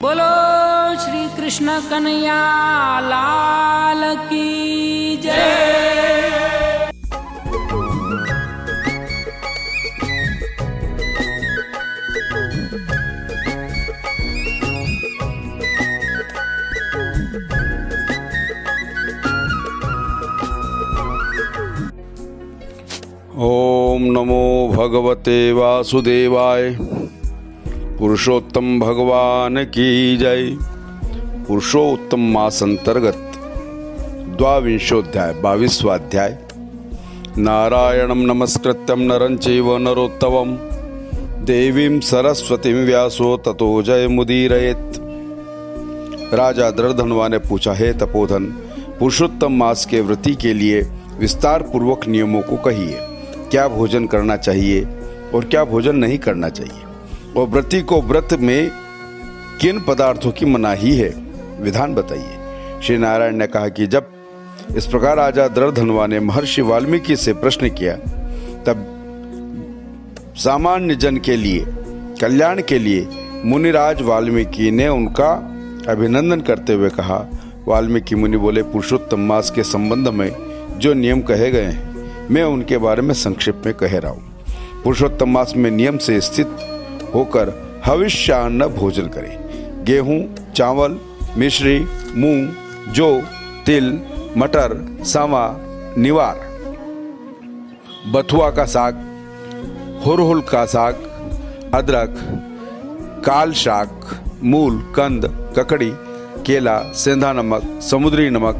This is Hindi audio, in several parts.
बोलो श्री कृष्ण कन्हैया लाल की जय। ओम नमो भगवते वासुदेवाय। पुरुषोत्तम भगवान की जय। पुरुषोत्तम मास अंतर्गत 22वां 22वां अध्याय। नारायणं नमस्कृत्यं नरं चैव नरोत्तमं देवीं सरस्वतीं व्यासो ततो जयमुदीरयेत्। राजा दर्दनवा ने पूछा, हे तपोधन, पुरुषोत्तम मास के व्रती के लिए विस्तार पूर्वक नियमों को कहिए। क्या भोजन करना चाहिए और क्या भोजन नहीं करना चाहिए, और व्रती को व्रत में किन पदार्थों की मनाही है, विधान बताइए। श्री नारायण ने कहा कि जब इस प्रकार राजा दर्दनवा ने महर्षि वाल्मीकि से प्रश्न किया, तब सामान्य जन के लिए कल्याण के लिए मुनिराज वाल्मीकि ने उनका अभिनंदन करते हुए कहा। वाल्मीकि मुनि बोले, पुरुषोत्तम मास के संबंध में जो नियम कहे गए हैं मैं उनके बारे में संक्षेप में कह रहा हूँ। पुरुषोत्तम मास में नियम से स्थित होकर हविष्यान्न भोजन करें। गेहूं, चावल, मिश्री, मूंग, जौ, तिल, मटर, सांवा, निवार, बथुआ का साग, हुरहुल का साग, अदरक, काल शाक, मूल, कंद, ककड़ी, केला, सेंधा नमक, समुद्री नमक,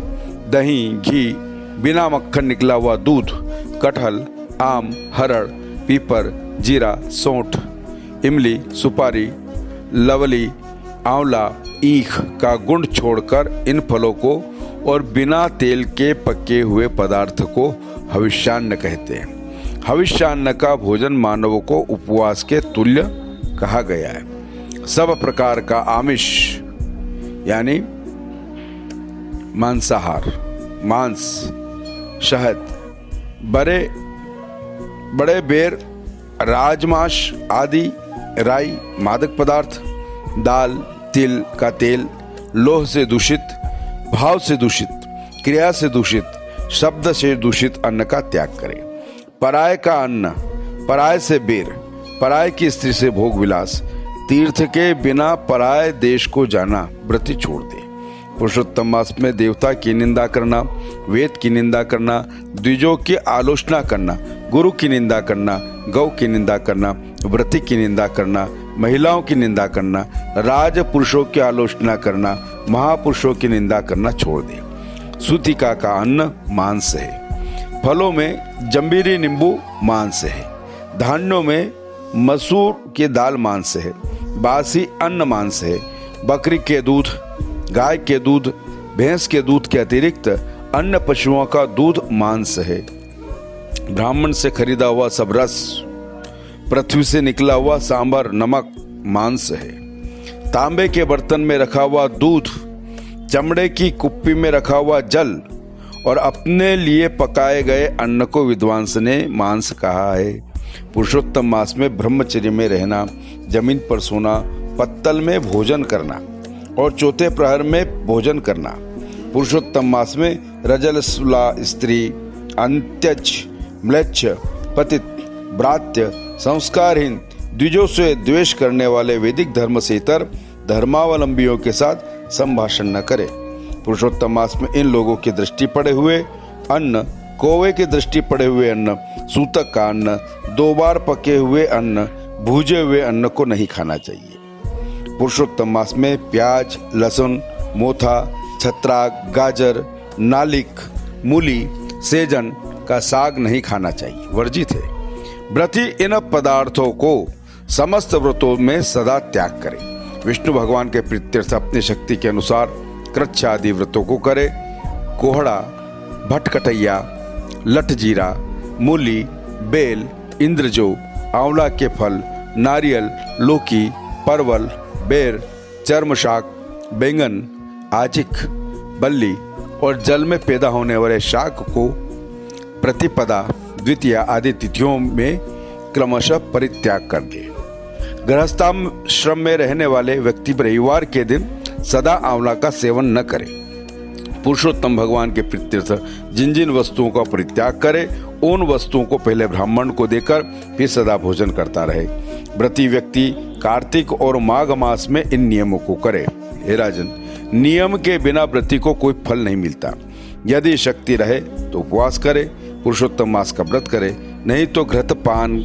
दही, घी, बिना मक्खन निकला हुआ दूध, कटहल, आम, हरड़, पीपर, जीरा, सौंठ, इमली, सुपारी, लवली, आंवला, ईख का गुण छोड़कर इन फलों को और बिना तेल के पके हुए पदार्थ को हविष्यान्न कहते हैं। हविष्यान्न का भोजन मानवों को उपवास के तुल्य कहा गया है। सब प्रकार का आमिष यानी मांसाहार, मांस, शहद, बड़े बेर, राजमांस आदि, राई, मादक पदार्थ, दाल, तिल का तेल, लोह से दूषित, भाव से दूषित, क्रिया से दूषित, शब्द से दूषित अन्न का त्याग करें। पराय का अन्न, पराय से बेर, पराय की स्त्री से भोग विलास, तीर्थ के बिना पराय देश को जाना व्रती छोड़ दे। पुरुषोत्तम मास में देवता की निंदा करना, वेद की निंदा करना, द्विजों की आलोचना करना, गुरु की निंदा करना, गौ की निंदा करना, व्रती की निंदा करना, महिलाओं की निंदा करना, राज पुरुषों की आलोचना करना, महापुरुषों की निंदा करना छोड़ दे। सूतिका का अन्न मांस है। फलों में जंबीरी नींबू मांस है। धान्यों में मसूर की दाल मांस है। बासी अन्न मांस है। बकरी के दूध, गाय के दूध, भैंस के दूध के अतिरिक्त अन्य पशुओं का दूध मांस है। ब्राह्मण से खरीदा हुआ सब रस, पृथ्वी से निकला हुआ सांभर, नमक मांस है। तांबे के बर्तन में रखा हुआ दूध, चमड़े की कुप्पी में रखा हुआ जल और अपने लिए पकाए गए अन्न को विद्वांस ने मांस कहा है। पुरुषोत्तम मास में ब्रह्मचर्य में रहना, जमीन पर सोना, पत्तल में भोजन करना और चौथे प्रहर में भोजन करना। पुरुषोत्तम मास में रजस्वला स्त्री, अंत्यज, म्लेच्छ, पतित, भ्रात्य, संस्कारहीन, द्विजों से द्वेष करने वाले वैदिक धर्म से इतर धर्मावलंबियों के साथ संभाषण न करे। पुरुषोत्तम मास में इन लोगों की दृष्टि पड़े हुए अन्न, कौवे की दृष्टि पड़े हुए अन्न, सूतक का अन्न, 2 बार पके हुए अन्न, भूजे हुए अन्न को नहीं खाना चाहिए। पुरुषोत्तम मास में प्याज, लहसुन, मोथा, छत्राक, गाजर, नालिक, मूली, सेजन का साग नहीं खाना चाहिए, वर्जित है। व्रती इन पदार्थों को समस्त व्रतों में सदा त्याग करें। विष्णु भगवान के प्रीत्यर्थ अपनी शक्ति के अनुसार कृच्छ आदि व्रतों को करे। कोहड़ा, भटकटैया, लठजीरा, मूली, बेल, इंद्रजो, आंवला के फल, नारियल, लौकी, परवल, बेर, चर्मशाक, बैंगन, आजिक, बल्ली और जल में पैदा होने वाले शाक को प्रतिपदा, द्वितीया आदि तिथियों में क्रमशः परित्याग कर दे। गृहस्थाश्रम में रहने वाले व्यक्ति रविवार के दिन सदा आंवला का सेवन न करे। पुरुषोत्तम भगवान के प्रीत्यर्थ जिन जिन वस्तुओं का परित्याग करे उन वस्तुओं को पहले ब्राह्मण को देकर फिर सदा भोजन करता रहे। व्रती व्यक्ति कार्तिक और माघ मास में इन नियमों को करे। हे राजन, नियम के बिना व्रती को कोई फल नहीं मिलता। यदि शक्ति रहे तो उपवास करे, पुरुषोत्तम मास का व्रत करे, नहीं तो घृत पान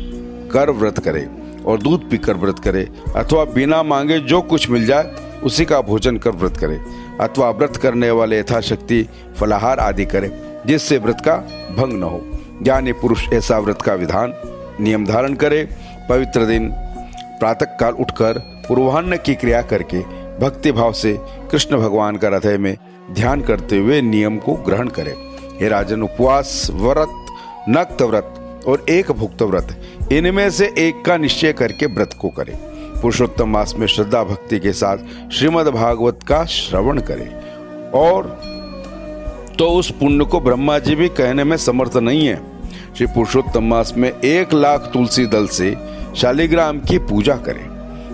कर व्रत करे और दूध पीकर व्रत करे, अथवा बिना मांगे जो कुछ मिल जाए उसी का भोजन कर व्रत करे, अथवा व्रत करने वाले यथाशक्ति फलाहार आदि करे, जिससे व्रत का भंग न हो। ज्ञानी पुरुष ऐसा व्रत का विधान नियम धारण करे। पवित्र दिन प्रातः काल उठकर पूर्वाह्न की क्रिया करके भक्ति भाव से कृष्ण भगवान का हृदय में ध्यान करते हुए नियम को ग्रहण करे। हे राजन, उपवास व्रत, नक्त व्रत और एक भुक्त व्रत, इनमें से एक का निश्चय करके व्रत को करे। पुरुषोत्तम मास में श्रद्धा भक्ति के साथ श्रीमद् भागवत का श्रवण करे और तो उस पुण्य को ब्रह्मा जी भी कहने में समर्थ नहीं है। श्री पुरुषोत्तम मास में 1,00,000 तुलसी दल से शालिग्राम की पूजा करे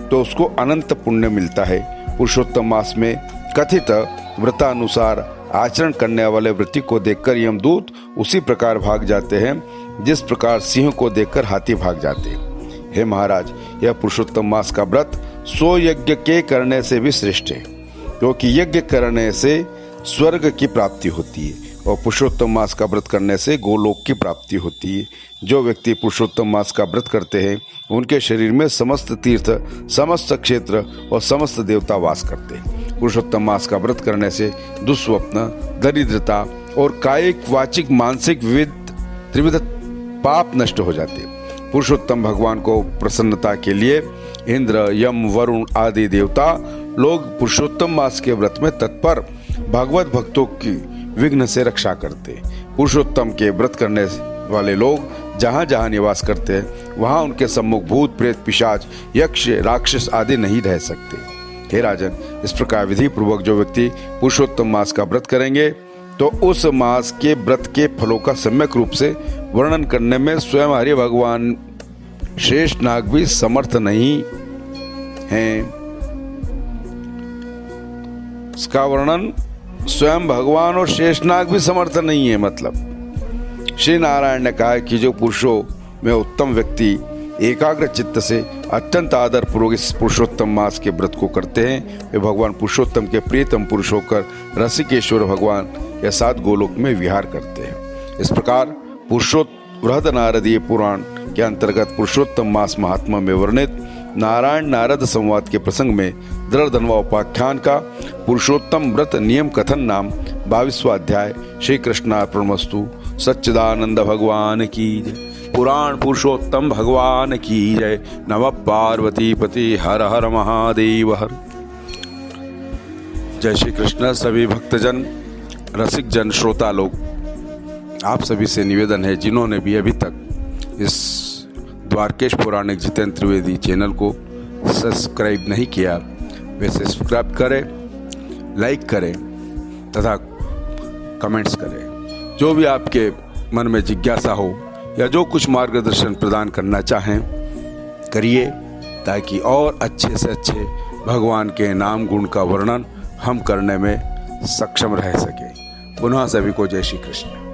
तो उसको अनंत पुण्य मिलता है। पुरुषोत्तम मास में कथित व्रतानुसार आचरण करने वाले व्रती को देखकर यमदूत उसी प्रकार भाग जाते हैं जिस प्रकार सिंह को देखकर हाथी भाग जाते हैं। हे महाराज, यह पुरुषोत्तम मास का व्रत 100 यज्ञ के करने से भी श्रेष्ठ है, क्योंकि यज्ञ करने से स्वर्ग की प्राप्ति होती है और पुरुषोत्तम मास का व्रत करने से गोलोक की प्राप्ति होती है। जो व्यक्ति पुरुषोत्तम मास का व्रत करते हैं उनके शरीर में समस्त तीर्थ, समस्त क्षेत्र और समस्त देवता वास करते हैं। पुरुषोत्तम मास का व्रत करने से दुस्वप्न, दरिद्रता और कायिक, वाचिक, मानसिक त्रिविध पाप नष्ट हो जाते हैं। पुरुषोत्तम भगवान को प्रसन्नता के लिए इंद्र, यम, वरुण आदि देवता लोग पुरुषोत्तम मास के व्रत में तत्पर भगवत भक्तों की विघ्न से रक्षा करते। पुरुषोत्तम के व्रत करने वाले लोग जहाँ जहाँ निवास करते हैं वहाँ उनके सम्मुख भूत, प्रेत, पिशाच, यक्ष, राक्षस आदि नहीं रह सकते। हे राजन, इस प्रकार विधि पूर्वक जो व्यक्ति पुरुषोत्तम मास का व्रत करेंगे तो उस मास के व्रत के फलों का सम्यक रूप से वर्णन करने में स्वयं हरि भगवान शेषनाग भी समर्थ नहीं हैं। इसका वर्णन स्वयं भगवान और शेषनाग भी समर्थ नहीं है। मतलब श्री नारायण ने कहा कि जो पुरुषों में उत्तम व्यक्ति एकाग्र चित्त से अत्यंत आदर पूर्वक इस पुरुषोत्तम मास के व्रत को करते हैं वे भगवान पुरुषोत्तम के प्रियतम पुरुष होकर रसिकेश्वर भगवान के साथ गोलोक में विहार करते हैं। इस प्रकार बृहद नारदीय पुराण के अंतर्गत पुरुषोत्तम मास महात्मा में वर्णित नारायण नारद संवाद के प्रसंग में दृढ़धन्वा उपाख्यान का पुरुषोत्तम व्रत नियम कथन नाम 22वां अध्याय श्री कृष्णार्पणमस्तु। सच्चिदानंद भगवान की जय। पुराण पुरुषोत्तम भगवान की जय। नमः पार्वती पति हर हर महादेव हर। जय श्री कृष्ण। सभी भक्तजन, रसिक जन, श्रोता लोग, आप सभी से निवेदन है जिन्होंने भी अभी तक इस द्वारकेश पौराणिक जितेंद्र त्रिवेदी चैनल को सब्सक्राइब नहीं किया वे सब्सक्राइब करें, लाइक करें तथा कमेंट्स करें। जो भी आपके मन में जिज्ञासा हो या जो कुछ मार्गदर्शन प्रदान करना चाहें करिए, ताकि और अच्छे से अच्छे भगवान के नाम गुण का वर्णन हम करने में सक्षम रह सके। पुनः सभी को जय श्री कृष्ण।